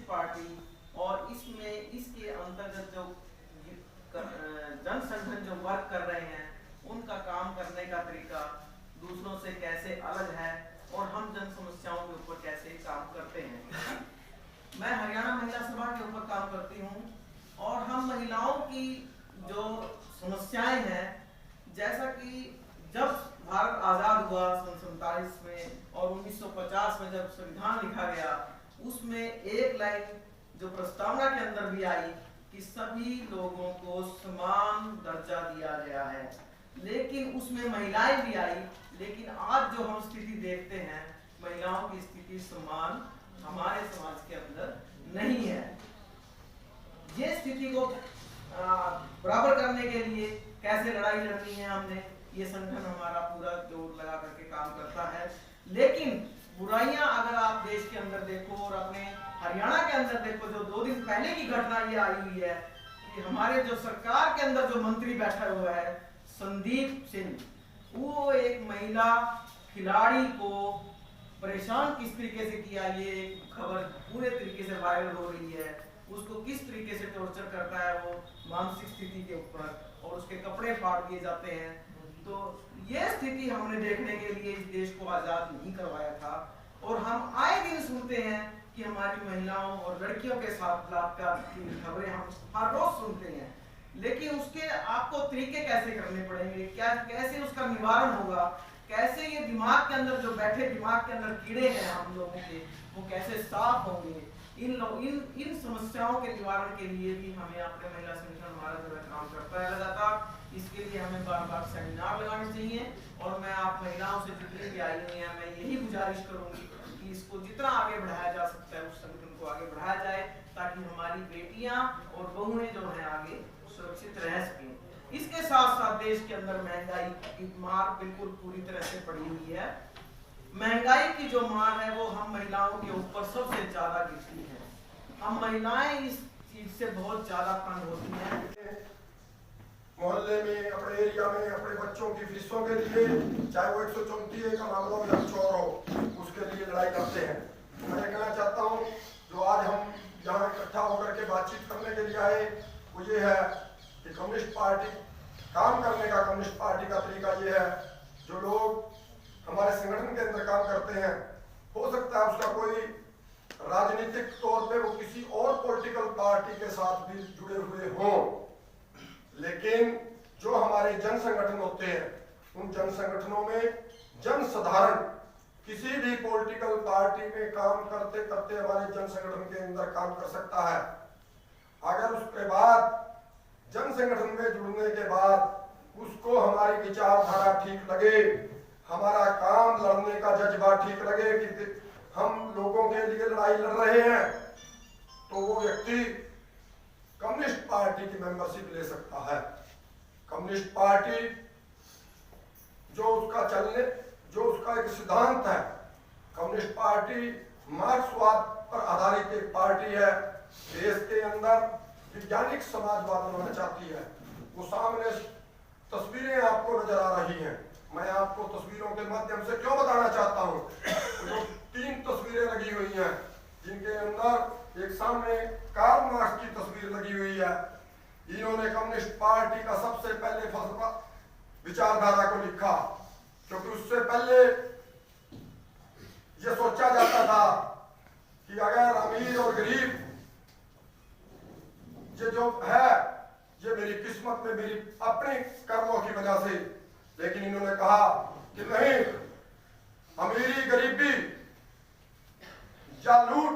Party और इसमें इसके अंतर्गत जो जन संगठन जो वर्क कर रहे हैं उनका काम करने का तरीका दूसरों से कैसे अलग है और हम जन समस्याओं के ऊपर कैसे काम करते हैं। मैं हरियाणा महिला सभा के ऊपर काम करती हूँ और हम महिलाओं की जो समस्याएं हैं, जैसा कि जब भारत आजाद हुआ सन 47 में और 1950 में जब संविधान लिखा गया, उसमें एक लाइन जो प्रस्तावना के अंदर भी आई कि सभी लोगों को समान दर्जा दिया गया है, लेकिन उसमें महिलाएं भी आई। लेकिन आज जो हम स्थिति देखते हैं, महिलाओं की स्थिति समान हमारे समाज के अंदर नहीं है। ये स्थिति को बराबर करने के लिए कैसे लड़ाई लड़नी है, हमने ये संगठन हमारा पूरा जोर लगा करके काम करता है। लेकिन बुराइयां अगर आप देश के अंदर देखो और अपने हरियाणा के अंदर देखो, जो 2 दिन पहले की घटना ये आई हुई है कि हमारे जो सरकार के अंदर जो मंत्री बैठा हुआ है संदीप सिंह, वो एक महिला खिलाड़ी को परेशान किस तरीके से किया, ये खबर पूरे तरीके से वायरल हो रही है। उसको किस तरीके से टॉर्चर करता है वो मानसिक स्थिति के ऊपर, और उसके कपड़े फाड़ दिए जाते हैं। तो ये स्थिति हमने देखने के लिए इस देश को आजाद नहीं करवाया था। और हम आए दिन सुनते हैं कि हमारी महिलाओं और लड़कियों के साथ बलात्कार की खबरें हम हर रोज सुनते हैं। लेकिन उसके आपको तरीके कैसे करने पड़ेंगे, क्या कैसे उसका निवारण होगा, कैसे ये दिमाग के अंदर जो बैठे दिमाग के अंदर कीड़े हैं हम लोगों के, वो कैसे साफ होंगे। इन समस्याओं के निवारण के लिए भी हमें अपने महिला संगठन हमारा जो है काम करता है लगातार। इसके लिए हमें बार-बार सेमिनार लगाने चाहिए। और मैं आप महिलाओं से जितनी भी आई हुई हैं, मैं यही गुजारिश करूंगी कि इसको जितना आगे बढ़ाया जा सकता है उस संगठन को आगे बढ़ाया जाए, ताकि हमारी बेटियां और बहुएं जो है आगे सुरक्षित रह सकें। इसके साथ साथ देश के अंदर महंगाई की मार बिल्कुल पूरी तरह से पड़ी हुई है। महंगाई की जो मार है वो हम महिलाओं के ऊपर सबसे ज्यादा गिरती है। हम महिलाएं इस चीज से बहुत ज्यादा तंग होती हैं। मोहल्ले में, अपने एरिया में, अपने बच्चों की फीसों के लिए, चाहे वो 134 का मामला में चोर हो, उसके लिए लड़ाई करते हैं। मैं ये कहना चाहता हूँ, जो आज हम यहाँ इकट्ठा होकर के बातचीत करने के लिए आए, वो ये है कि कम्युनिस्ट पार्टी काम करने का, कम्युनिस्ट पार्टी का तरीका ये है, जो लोग हमारे संगठन के अंदर काम करते हैं, हो सकता है उसका कोई राजनीतिक तौर पे वो किसी और पॉलिटिकल पार्टी के साथ भी जुड़े हुए हों, लेकिन जो हमारे जन संगठन होते हैं, उन जन संगठनों में जन साधारण किसी भी पॉलिटिकल पार्टी में काम करते करते हमारे जन संगठन के अंदर काम कर सकता है। अगर उसके बाद जन संगठन में जुड़ने के बाद उसको हमारी विचारधारा ठीक लगे, हमारा काम लड़ने का जज्बा ठीक लगे कि हम लोगों के लिए लड़ाई लड़ रहे हैं, तो वो व्यक्ति कम्युनिस्ट पार्टी की मेंबरशिप ले सकता है। कम्युनिस्ट पार्टी जो उसका एक सिद्धांत है, कम्युनिस्ट पार्टी मार्क्सवाद पर आधारित एक पार्टी है। देश के अंदर वैज्ञानिक समाजवाद बनाना चाहती है। वो सामने तस्वीरें आपको नजर आ रही हैं। मैं आपको तस्वीरों के माध्यम से क्यों बताना चाहता हूँ, जो 3 तस्वीरें लगी हुई हैं, जिनके अंदर एक सामने कार्ल मार्क्स की तस्वीर लगी हुई है। इन्होंने कम्युनिस्ट पार्टी का सबसे पहले फलसफा विचारधारा को लिखा, क्योंकि उससे पहले यह सोचा जाता था कि अगर अमीर और गरीब ये जो है, ये मेरी किस्मत में मेरी अपने कर्मों की वजह से, लेकिन इन्होंने कहा कि नहीं, अमीरी गरीबी या लूट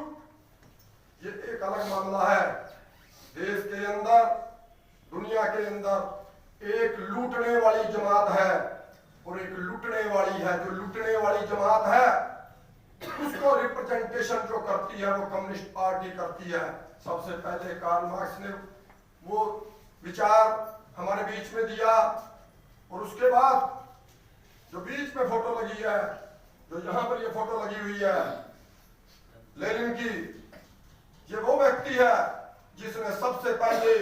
ये एक अलग मामला है। देश के अंदर, दुनिया के अंदर एक लूटने वाली जमात है और एक लूटने वाली है। जो लूटने वाली जमात है उसको रिप्रेजेंटेशन जो करती है वो कम्युनिस्ट पार्टी करती है। सबसे पहले कार्ल मार्क्स ने वो विचार हमारे बीच में दिया, और उसके बाद जो बीच में फोटो लगी है, जो यहाँ पर ये फोटो लगी हुई है लेनिन की, ये वो व्यक्ति है जिसने सबसे पहले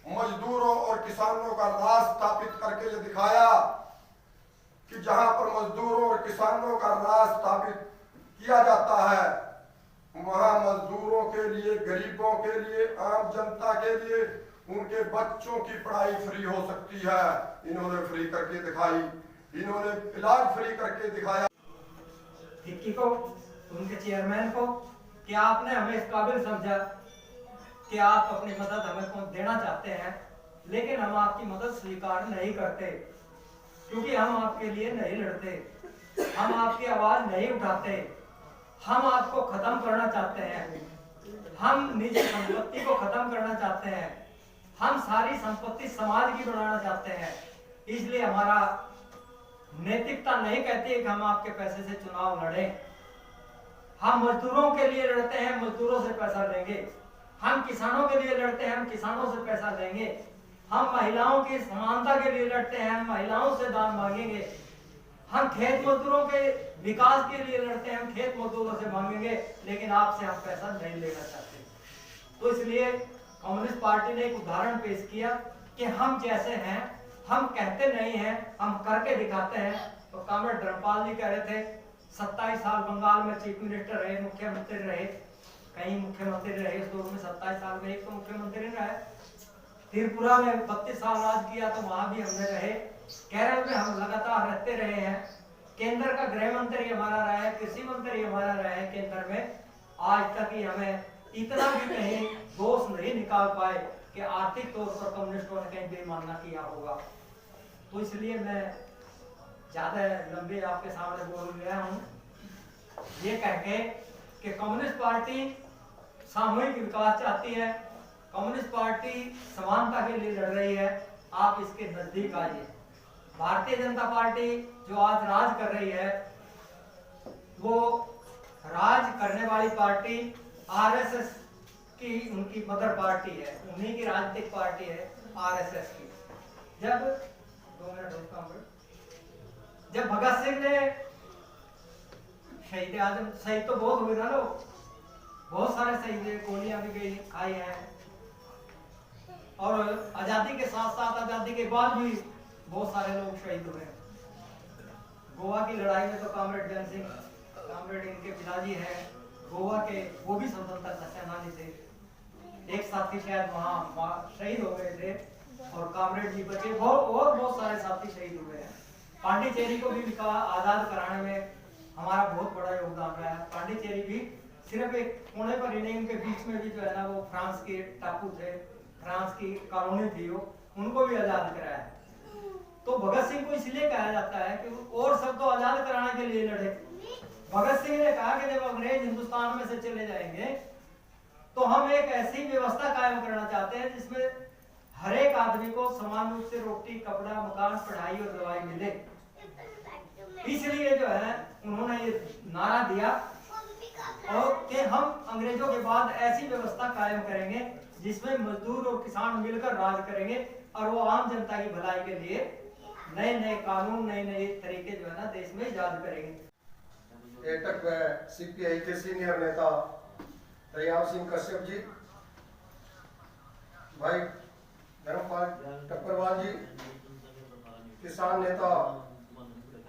मजदूरों और किसानों का राज स्थापित करके ये दिखाया कि जहां पर मजदूरों और किसानों का राज स्थापित किया जाता है, वहाँ मजदूरों के लिए, गरीबों के लिए, आम जनता के लिए, उनके बच्चों की पढ़ाई फ्री हो सकती है। इन्होंने फ्री करके दिखाई, इन्होंने इलाज फ्री करके दिखाया। फिक्की को, उनके चेयरमैन को, क्या आपने हमें इस काबिल समझा कि आप अपनी मदद हमें देना चाहते हैं, लेकिन हम आपकी मदद स्वीकार नहीं करते, क्योंकि हम आपके लिए नहीं लड़ते, हम आपकी आवाज नहीं उठाते, हम आपको खत्म करना चाहते हैं, हम निजी संपत्ति को खत्म करना चाहते हैं, हम सारी संपत्ति समाज की बनाना चाहते हैं। इसलिए हमारा नैतिकता नहीं कहती है कि हम आपके पैसे से चुनाव लड़ें। हम मजदूरों के लिए लड़ते हैं, मजदूरों से पैसा लेंगे। हम किसानों के लिए लड़ते हैं, हम किसानों से पैसा लेंगे। हम महिलाओं की समानता के लिए लड़ते हैं, हम महिलाओं से दान मांगेंगे। हम खेत मजदूरों के विकास के लिए लड़ते हैं, हम खेत मजदूरों से मांगेंगे, लेकिन आपसे हम पैसा नहीं लेना चाहते। तो इसलिए कम्युनिस्ट पार्टी ने एक उदाहरण पेश किया कि हम जैसे हैं, हम कहते नहीं हैं, हम करके दिखाते हैं। तो कॉमरेड धर्मपाल जी कह रहे थे 27 साल बंगाल में चीफ मिनिस्टर रहे, मुख्यमंत्री रहे, कई मुख्यमंत्री रहे इस दौर में। 27 साल में एक तो मुख्यमंत्री रहा है। त्रिपुरा में 32 साल राज किया, तो वहां भी हमने रहे। केरल में हम लगातार रहते रहे हैं। केंद्र का गृह मंत्री हमारा रहा है, कृषि मंत्री हमारा रहा है केंद्र में। आज तक ही हमें इतना भी कहीं दोष नहीं निकाल पाए कि आर्थिक तौर पर कम्युनिस्टों ने कहीं बेईमानी किया होगा। तो इसलिए मैं ज्यादा लंबे आपके सामने बोल गया हूँ, ये कह के कि कम्युनिस्ट पार्टी सामूहिक विकास चाहती है, कम्युनिस्ट पार्टी समानता के लिए लड़ रही है। आप इसके नजदीक आइए। भारतीय जनता पार्टी जो आज राज कर रही है, वो राज करने वाली पार्टी आरएसएस की उनकी मदर पार्टी है, उन्हीं की राजनीतिक पार्टी है आरएसएस की। जब भगत सिंह ने शहीद आजम, शहीद तो बहुत हुए ना लोग, बहुत सारे शहीद, गोलियां भी गई खाई हैं, और आजादी के साथ साथ आजादी के बाद भी बहुत सारे लोग शहीद हुए। गोवा की लड़ाई में तो कॉमरेड जन सिंह, कॉमरेड इनके पिताजी हैं गोवा के, वो भी स्वतंत्रता सेनानी थे। एक साथी शायद वहां शहीद हो गए थे, और कॉमरेड जी बचे, और बहुत सारे साथी शहीद हुए हैं। पांडिचेरी को भी आजाद कराने में हमारा बहुत बड़ा योगदान रहा है। पांडिचेरी भी सिर्फ एक कोने पर ही नहीं, उनके बीच में भी जो है ना वो फ्रांस के टापू थे, फ्रांस की कॉलोनी थी, वो उनको भी आजाद कराया। तो भगत सिंह को इसलिए कहा जाता है कि और सब तो आजाद कराने के लिए लड़े। भगत सिंह ने कहा कि जब अंग्रेज हिंदुस्तान में से चले जाएंगे तो हम एक ऐसी व्यवस्था कायम करना चाहते हैं जिसमें हर एक आदमी को समान रूप से रोटी, कपड़ा, मकान, पढ़ाई और दवाई मिले। इसलिए जो है उन्होंने ये नारा दिया और कि हम अंग्रेजों के बाद ऐसी व्यवस्था कायम करेंगे जिसमें मजदूर और किसान मिलकर राज करेंगे, और वो आम जनता की भलाई के लिए नए नए कानून, नए नए तरीके जो है ना देश में इजाद करेंगे। एटक में सीपीआई के सीनियर नेता दयाल सिंह कश्यप जी, भाई धर्मपाल टप्परवाल जी, किसान नेता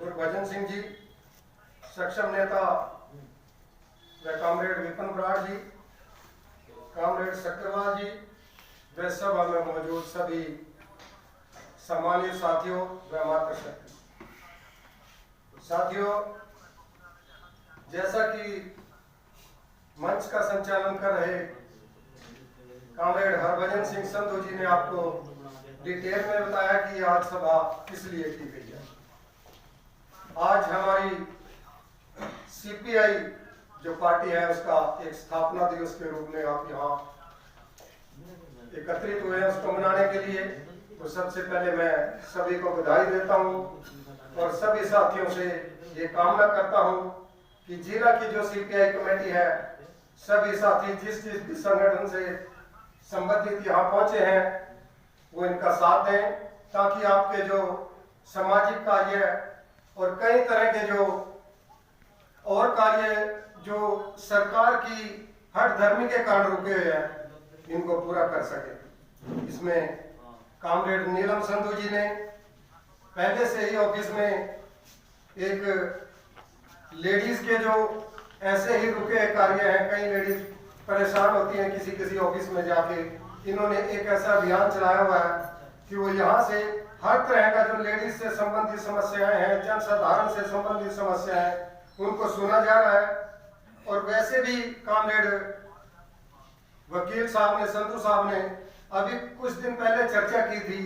गुरबचन सिंह जी, सक्षम नेता व कॉमरेड विपिन बराड़ जी, कॉमरेड सक्करवाल जी, व सभा में मौजूद सभी सम्मानित साथियों व मातृशक्ति साथियों, जैसा कि मंच का संचालन कर रहे कॉमरेड हरभजन सिंह संधू जी ने आपको डिटेल में बताया कि आज सभा किस लिए की गई है। आज हमारी सीपीआई जो पार्टी है उसका एक स्थापना दिवस के रूप में आप यहाँ एकत्रित हुए हैं उसको मनाने के लिए। तो सबसे पहले मैं सभी को बधाई देता हूँ और सभी साथियों से ये कामना करता हूँ कि जिला की जो सीपीआई कमेटी है, सभी साथी जिस जिस भी संगठन से संबंधित यहाँ पहुंचे हैं वो इनका साथ दें, ताकि आपके जो सामाजिक कार्य और कई तरह के जो और कार्य जो सरकार की हठधर्मी के कारण रुके हुए हैं इनको पूरा कर सके। इसमें कॉमरेड नीलम संधू जी ने पहले से ही ऑफिस में एक लेडीज के जो ऐसे ही रुके कार्य हैं। कई लेडीज परेशान होती हैं किसी किसी ऑफिस में जाके। इन्होंने एक ऐसा अभियान चलाया हुआ है कि वो यहाँ से हर तरह का जो लेडीज से संबंधित समस्याएं हैं, जनसाधारण से संबंधित समस्याएं, उनको सुना जा रहा है। और वैसे भी कॉमरेड वकील साहब ने, संधू साहब ने अभी कुछ दिन पहले चर्चा की थी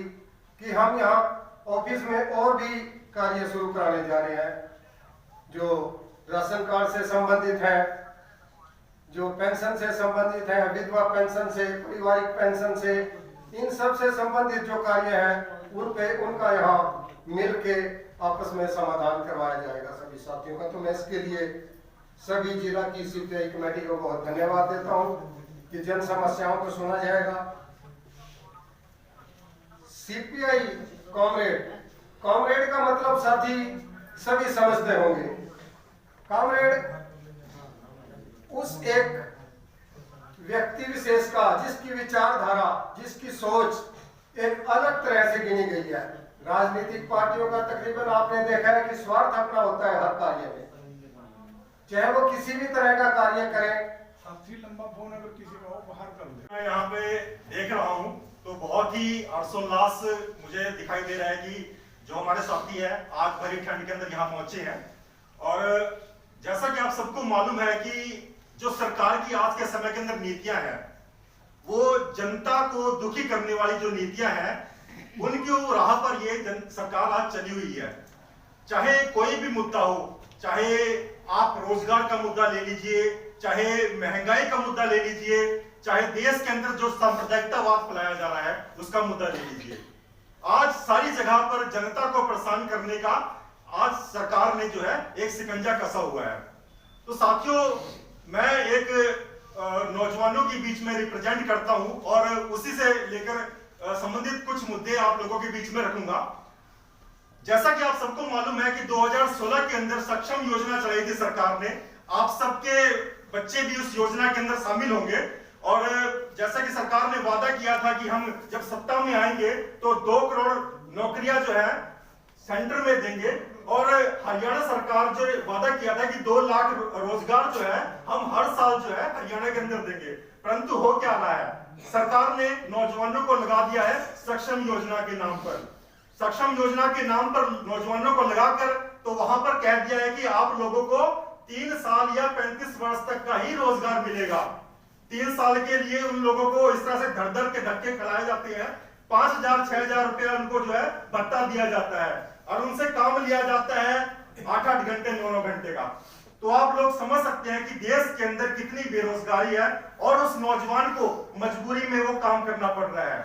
कि हम यहाँ ऑफिस में और भी कार्य शुरू कराने जा रहे हैं, जो राशन कार्ड से संबंधित है, जो पेंशन से संबंधित है, विधवा पेंशन से, पारिवारिक पेंशन से, इन सब से संबंधित जो कार्य हैं उनका यहाँ मिल के आपस में समाधान करवाया जाएगा सभी साथियों का। तो मैं इसके लिए सभी जिला की सीपीआई कमेटी को बहुत धन्यवाद देता हूँ कि जन समस्याओं को सुना जाएगा। सीपीआई कॉमरेड का मतलब साथी सभी समझते होंगे। कॉमरेड उस एक व्यक्ति विशेष का जिसकी विचारधारा, जिसकी सोच एक अलग तरह से गिनी गई है। राजनीतिक पार्टियों का तकरीबन आपने देखा है कि स्वार्थ अपना होता है हर कार्य में, चाहे वो किसी भी तरह का कार्य करें। लंबा फोन अगर किसी का हो बाहर कर दे। मैं यहाँ पे देख रहा हूँ तो बहुत ही हर्षोल्लास मुझे दिखाई दे रहा है कि जो हमारे साथी है आज भरी ठंड के अंदर यहाँ पहुंचे हैं। और जैसा कि आप सबको मालूम है कि जो सरकार की आज के समय के अंदर नीतियां हैं, वो जनता को दुखी करने वाली जो नीतियां हैं, उनकी राह पर ये सरकार आज चली हुई है। चाहे कोई भी मुद्दा हो, चाहे आप रोजगार का मुद्दा ले लीजिए, चाहे महंगाई का मुद्दा ले लीजिए, चाहे देश के अंदर जो सांप्रदायिकतावाद फैलाया जा रहा है उसका मुद्दा ले लीजिए, आज सारी जगह पर जनता को परेशान करने का आज सरकार ने जो है एक शिकंजा कसा हुआ है। तो साथियों, मैं एक नौजवानों के बीच में रिप्रेजेंट करता हूं और उसी से लेकर संबंधित कुछ मुद्दे आप लोगों के बीच में रखूंगा। जैसा कि आप सबको मालूम है कि 2016 के अंदर सक्षम योजना चलाई थी सरकार ने। आप सबके बच्चे भी उस योजना के अंदर शामिल होंगे। और जैसा कि सरकार ने वादा किया था कि हम जब सत्ता में आएंगे तो 2 करोड़ नौकरियां जो है सेंटर में देंगे। और हरियाणा सरकार जो वादा किया था कि 2 लाख रोजगार जो है हम हर साल जो है हरियाणा के अंदर देंगे। परंतु हो क्या रहा है, सरकार ने नौजवानों को लगा दिया है सक्षम योजना के नाम पर। सक्षम योजना के नाम पर नौजवानों को लगाकर तो वहां पर कह दिया है कि आप लोगों को 3 साल या 35 वर्ष तक का ही रोजगार मिलेगा। 3 साल के लिए उन लोगों को इस तरह से धड़ धड़ के धक्के खिलाए जाते हैं। 5,000 6,000 रुपया उनको जो है भत्ता दिया जाता है और उनसे काम लिया जाता है 8-8 घंटे 9-9 घंटे का। तो आप लोग समझ सकते हैं कि देश के अंदर कितनी बेरोजगारी है और उस नौजवान को मजबूरी में वो काम करना पड़ रहा है।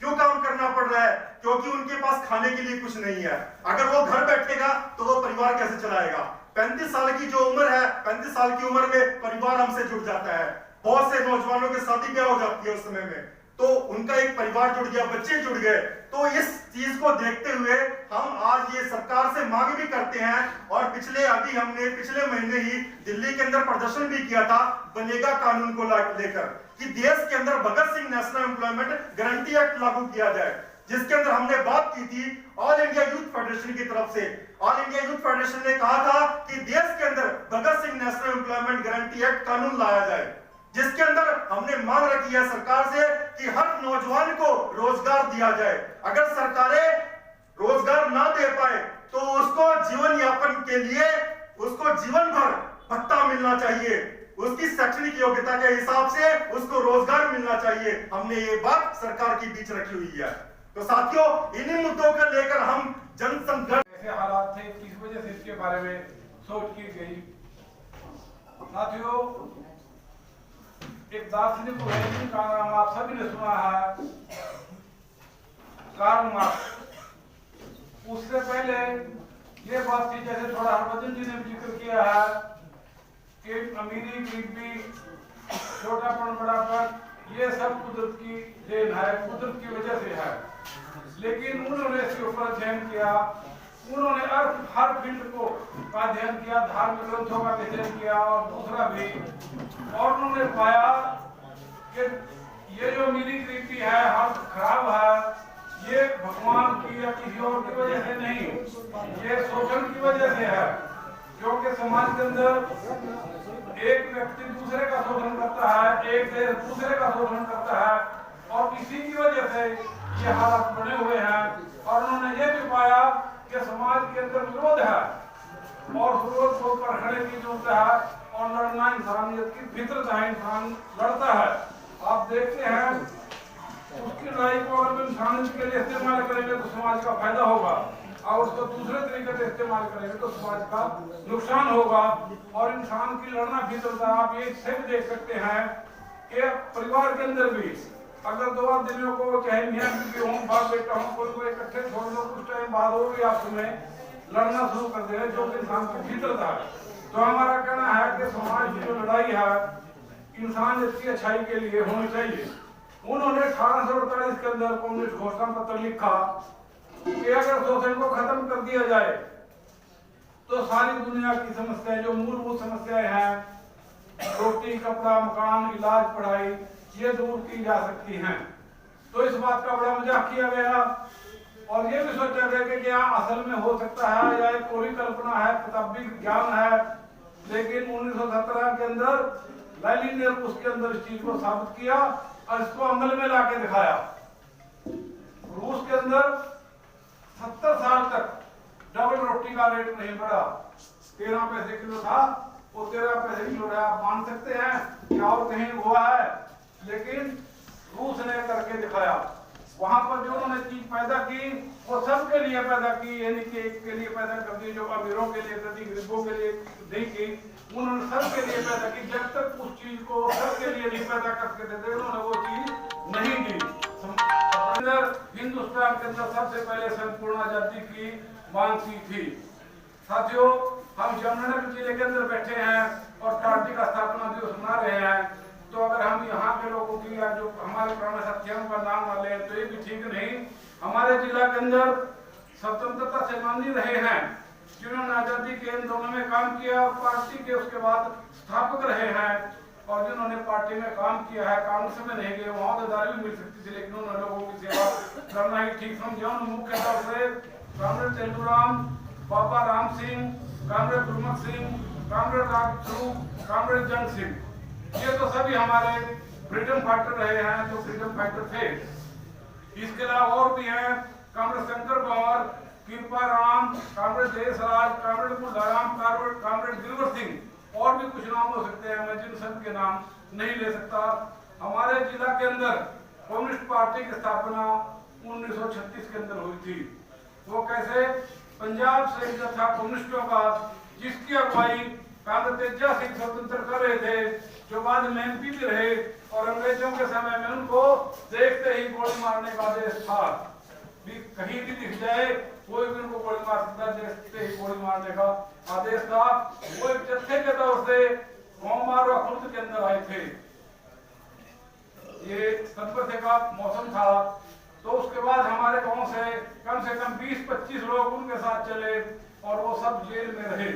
क्यों काम करना पड़ रहा है? क्योंकि उनके पास खाने के लिए कुछ नहीं है। अगर वो घर बैठेगा तो वो परिवार कैसे चलाएगा? 35 साल की जो उम्र है, 35 साल की उम्र में परिवार हमसे जुड़ जाता है। बहुत से नौजवानों के शादी ब्याह हो जाती है उस समय में, तो उनका एक परिवार जुड़ गया, बच्चे जुड़ गए। तो इस चीज को देखते हुए हम आज ये सरकार से मांग भी करते हैं। और हमने पिछले महीने ही दिल्ली के अंदर प्रदर्शन भी किया था बनेगा कानून को लेकर कि देश के अंदर Bhagat Singh national employment guarantee act लागू किया जाए, जिसके अंदर हमने बात की थी ऑल इंडिया यूथ फेडरेशन की तरफ से। ऑल इंडिया यूथ फेडरेशन ने कहा था कि देश के अंदर Bhagat Singh national employment guarantee act कानून लाया जाए, जिसके अंदर हमने मांग रखी है सरकार से कि हर नौजवान को रोजगार दिया जाए। अगर सरकारें रोजगार ना दे पाए तो उसको जीवन यापन के लिए उसको जीवन भर भत्ता मिलना चाहिए, उसकी शैक्षणिक योग्यता के हिसाब से उसको रोजगार मिलना चाहिए। हमने ये बात सरकार के बीच रखी हुई है। तो साथियों, इन्हीं मुद्दों को लेकर हम जनसंघर्ष, ऐसे हालात थे किस वजह से इसके बारे में सोच की गई। साथियों, एक दार्शनिक का नाम आप सभी ने सुना है, कार्ल मार्क्स। उससे पहले ये बात थी, जैसे थोड़ा हरभजन जी ने जिक्र किया है कि अमीरी गरीबी छोटापन बड़ापन ये सब कुदरत की देन है, कुदरत की वजह से है। लेकिन उन्होंने इसके ऊपर अध्ययन किया, उन्होंने हर फील्ड को का अध्ययन किया, धार्मिक ग्रंथों का अध्ययन किया और दूसरा भी, और उन्होंने पाया कि ये जो अमीरी गरीबी है, हालत खराब है, ये भगवान की या किसी और की वजह से नहीं, ये शोषण की वजह से है। क्योंकि समाज के अंदर एक व्यक्ति दूसरे का शोषण करता है, एक देश दूसरे का शोषण करता है और इसी की वजह से ये हालात बने हुए हैं। और उन्होंने ये भी पाया कि समाज के अंदर विरोध है और विरोध को परखने की जरूरत है और लड़ना इंसानियत की फितरत है, इंसान लड़ता है। आप देखते हैं उसकी लड़ाई को अगर इंसानियत के लिए इस्तेमाल करेंगे तो समाज का फायदा होगा और उसको दूसरे तरीके से इस्तेमाल करेंगे तो समाज का नुकसान होगा। और इंसान की लड़ना फितरत है। आप ये से भी देख सकते हैं कि परिवार के अंदर भी अगर दो आदमियों को चाहे मियां बीवी हों, बाप बेटा हो, कोई इकट्ठे छोड़ दो, कुछ टाइम बाद वो भी आपस में लड़ना शुरू कर दे जो कि इंसान की फितरत है। तो हमारा कहना है कि समाज की जो लड़ाई है इंसान की अच्छाई के लिए होनी चाहिए। उन्होंने 1848 के अंदर कम्युनिस्ट घोषणा पत्र लिखा कि अगर शोषण को खत्म कर दिया जाए तो सारी दुनिया की समस्याएं जो मूलभूत समस्याएं हैं, रोटी, कपड़ा, मकान, इलाज, पढ़ाई, ये दूर की जा सकती हैं। तो इस बात का बड़ा मजाक किया गया और ये भी सोचा गया कि क्या असल में हो सकता है या एक कोई कल्पना है, किताबी ज्ञान है। लेकिन 1917 के अंदर लेनिन ने उसके अंदर इस चीज को साबित किया और इसको अमल में लाके दिखाया। रूस के अंदर 70 साल तक डबल रोटी का रेट नहीं बढ़ा। 13 पैसे किलो था, वो 13 पैसे किलो रहा। आप मान सकते हैं कि और कहीं हुआ है, लेकिन रूस ने करके दिखाया। वहां पर जो उन्होंने चीज पैदा की वो सबके लिए पैदा की, यानी कि एक के लिए पैदा कर दी जो अमीरों के लिए कर दी, गरीबों के लिए नहीं की, उन्होंने सबके लिए पैदा की। जब तक उस चीज को सबके लिए नहीं पैदा करके देते उन्होंने वो चीज नहीं दी। हिंदुस्तान के अंदर सबसे पहले संपूर्ण आजादी की मांग की थी। साथियों, हम यमुनानगर जिले के अंदर बैठे हैं और पार्टी का स्थापना दिवस मना रहे हैं। तो अगर हम यहाँ के लोगों की या जो हमारे पुराने साथियों का नाम ना लें तो ये भी ठीक नहीं। हमारे जिला के अंदर स्वतंत्रता सेनानी रहे हैं जिन्होंने आजादी के आंदोलन में काम किया, पार्टी के उसके बाद स्थापक रहे हैं और जिन्होंने पार्टी में काम किया है। कांग्रेस में नहीं गए, वहां औहदेदारी भी मिल सकती थी, लेकिन उन्होंने लोगों की सेवा करना ही ठीक समझा। उन्होंने मुख्य तौर से कामरेड तेंदुराम, बाबा राम सिंह, कामरेड गुरमुख सिंह, कामरेड राजस्वरूप, कामरेड जंग सिंह, ये तो सभी हमारे फ्रीडम फाइटर रहे हैं जो फ्रीडम फाइटर थे। इसके अलावा और भी हैं comrade Shankar Pawar, Kripa Ram, comrade Deshraj, comrade Mullaram, comrade Dilwar Singh और भी कुछ नाम हो सकते हैं, मैं जिन सब के नाम नहीं ले सकता। हमारे जिला के अंदर कम्युनिस्ट पार्टी की स्थापना 1936 के अंदर हुई थी। वो कैसे? पंजाब से एक था कम्युनिस्टों का जिसकी अगुवाई कामरेड तेजा सिंह स्वतंत्र कर रहे थे, जो बाद में एमपी भी रहे और अंग्रेजों के समय में उनको देखते ही गोली मारने का आदेश था। कहीं भी दिख जाए कोई भी उनको गोली मार सकता, देखते ही गोली मारने का आदेश था। वो एक जत्थे के तौर से मोहम्मद और खुर्द के अंदर आए थे। ये संपर्क का मौसम था। तो उसके बाद हमारे गांव से कम 20-25 लोग उनके साथ चले और वो सब जेल में रहे।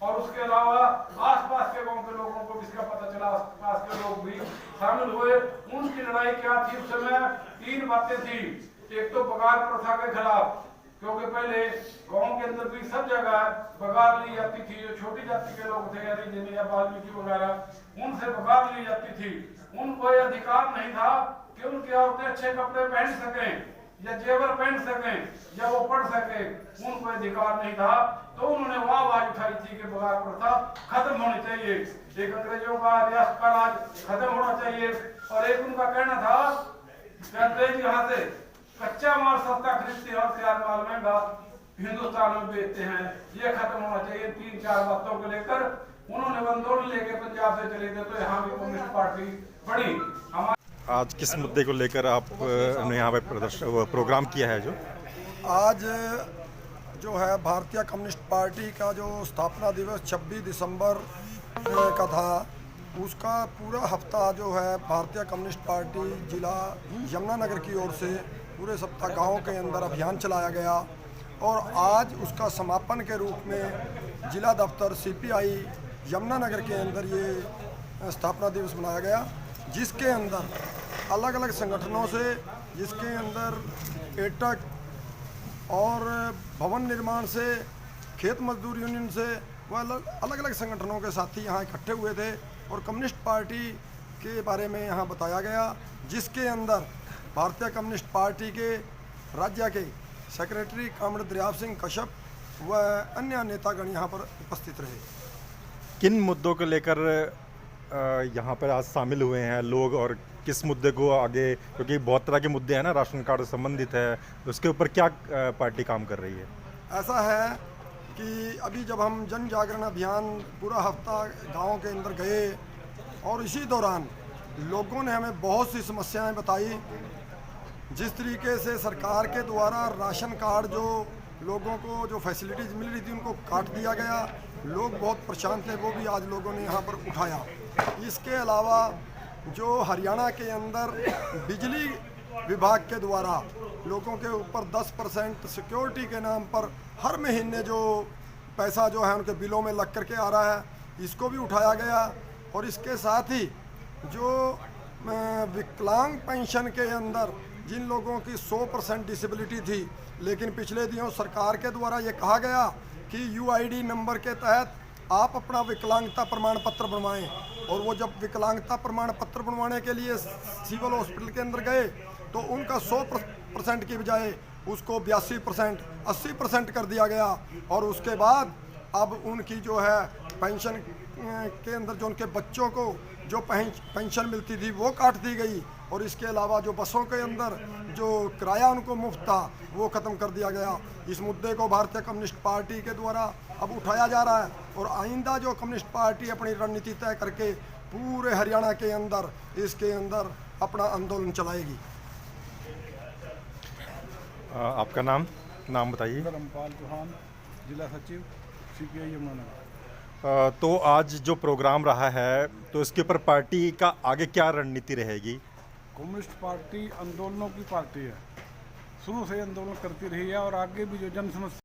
और उसके अलावा आसपास के गांव के लोगों को भी इसका पता चला, आसपास के लोग भी शामिल हुए। उनकी लड़ाई क्या थी? उस समय 3 बातें थी। एक तो बगार प्रथा के खिलाफ, क्योंकि पहले गांव के अंदर भी सब जगह बगार ली जाती थी। जो छोटी जाति के लोग थे, हरिजन या वाल्मीकि वगैरह, उनसे बगार ली जाती थी। उनको यह अधिकार नहीं था कि उनकी औरतें अच्छे कपड़े पहन सकें या जेवर पहन सकें या वो पढ़ सके, उनको अधिकार नहीं था। तो उन्होंने वह आवाज उठाई थी कि बगार प्रथा खत्म होनी चाहिए, एक अंग्रेजों का रियासत का राज खत्म होना चाहिए। और एक उनका कहना था कि अंग्रेज यहाँ से कच्चा माल सस्ता खरीदते हैं और तैयार माल महंगा हिंदुस्तान में बेचते हैं, ये खत्म होना चाहिए। 3-4 बातों को लेकर उन्होंने आंदोलन लेके पंजाब से चले गए। तो यहाँ भी कम्युनिस्ट पार्टी बड़ी। आज किस मुद्दे को लेकर आपने यहाँ पे प्रोग्राम किया है? जो आज जो है भारतीय कम्युनिस्ट पार्टी का जो स्थापना दिवस 26 दिसंबर का था, उसका पूरा हफ्ता जो है भारतीय कम्युनिस्ट पार्टी जिला यमुनानगर की ओर से पूरे सप्ताह गाँव के अंदर अभियान चलाया गया। और आज उसका समापन के रूप में जिला दफ्तर CPI यमुनानगर के अंदर ये स्थापना दिवस मनाया गया, जिसके अंदर अलग अलग संगठनों से, जिसके अंदर एटक और भवन निर्माण से, खेत मजदूर यूनियन से वो अलग अलग संगठनों के साथी यहाँ इकट्ठे हुए थे और कम्युनिस्ट पार्टी के बारे में यहाँ बताया गया, जिसके अंदर भारतीय कम्युनिस्ट पार्टी के राज्य के सेक्रेटरी कॉमरेड दरियाव सिंह कश्यप व अन्य नेतागण यहाँ पर उपस्थित रहे। किन मुद्दों को लेकर यहाँ पर आज शामिल हुए हैं लोग, और किस मुद्दे को आगे, क्योंकि बहुत तरह के मुद्दे हैं ना, राशन कार्ड से संबंधित है, उसके ऊपर क्या पार्टी काम कर रही है? ऐसा है कि अभी जब हम जन जागरण अभियान पूरा हफ्ता गाँव के अंदर गए और इसी दौरान लोगों ने हमें बहुत सी समस्याएं बताई। जिस तरीके से सरकार के द्वारा राशन कार्ड जो लोगों को जो फैसिलिटीज़ मिल रही थी उनको काट दिया गया, लोग बहुत परेशान थे, वो भी आज लोगों ने यहाँ पर उठाया। इसके अलावा जो हरियाणा के अंदर बिजली विभाग के द्वारा लोगों के ऊपर 10% सिक्योरिटी के नाम पर हर महीने जो पैसा जो है उनके बिलों में लग करके आ रहा है, इसको भी उठाया गया। और इसके साथ ही जो विकलांग पेंशन के अंदर जिन लोगों की 100% डिसेबिलिटी थी, लेकिन पिछले दिनों सरकार के द्वारा ये कहा गया कि यूआईडी नंबर के तहत आप अपना विकलांगता प्रमाण पत्र बनवाएं, और वो जब विकलांगता प्रमाण पत्र बनवाने के लिए सिविल हॉस्पिटल के अंदर गए तो उनका 100% की बजाय उसको 82%, 80% कर दिया गया। और उसके बाद अब उनकी जो है पेंशन के अंदर जो उनके बच्चों को जो पेंशन मिलती थी वो काट दी गई, और इसके अलावा जो बसों के अंदर जो किराया उनको मुफ्त था वो ख़त्म कर दिया गया। इस मुद्दे को भारतीय कम्युनिस्ट पार्टी के द्वारा अब उठाया जा रहा है, और आइंदा जो कम्युनिस्ट पार्टी अपनी रणनीति तय करके पूरे हरियाणा के अंदर इसके अंदर अपना आंदोलन चलाएगी। आपका नाम बताइए। रामपाल चौहान, जिला सचिव CPI यमुनानगर। तो आज जो प्रोग्राम रहा है, तो इसके ऊपर पार्टी का आगे क्या रणनीति रहेगी? कम्युनिस्ट पार्टी आंदोलनों की पार्टी है, शुरू से आंदोलन करती रही है और आगे भी जो जन समस्या